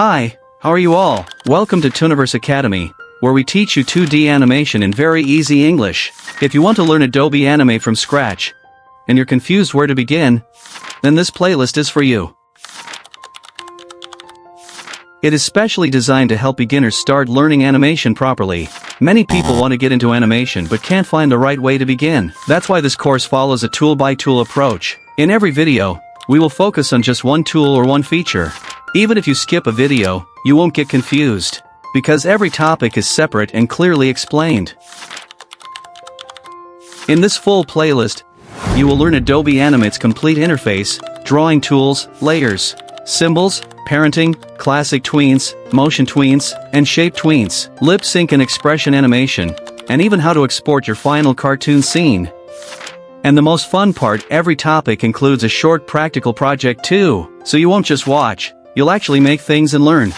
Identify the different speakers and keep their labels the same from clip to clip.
Speaker 1: Hi, how are you all? Welcome to Tooniverse Academy, where we teach you 2D animation in very easy English. If you want to learn Adobe Animate from scratch, and you're confused where to begin, then this playlist is for you. It is specially designed to help beginners start learning animation properly. Many people want to get into animation but can't find the right way to begin. That's why this course follows a tool-by-tool approach. In every video, we will focus on just one tool or one feature. Even if you skip a video, you won't get confused, because every topic is separate and clearly explained. In this full playlist, you will learn Adobe Animate's complete interface, drawing tools, layers, symbols, parenting, classic tweens, motion tweens, and shape tweens, lip sync and expression animation, and even how to export your final cartoon scene. And the most fun part, every topic includes a short practical project too, so you won't just watch, you'll actually make things and learn.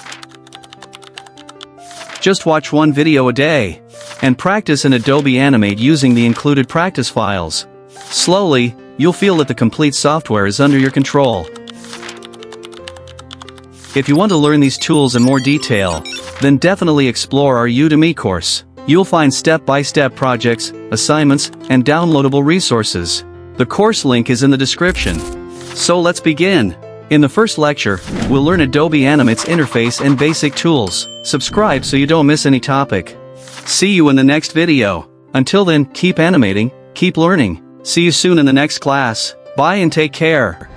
Speaker 1: Just watch one video a day, and practice in Adobe Animate using the included practice files. Slowly, you'll feel that the complete software is under your control. If you want to learn these tools in more detail, then definitely explore our Udemy course. You'll find step-by-step projects, assignments, and downloadable resources. The course link is in the description. So let's begin. In the first lecture, we'll learn Adobe Animate's interface and basic tools. Subscribe so you don't miss any topic. See you in the next video. Until then, keep animating, keep learning. See you soon in the next class. Bye and take care.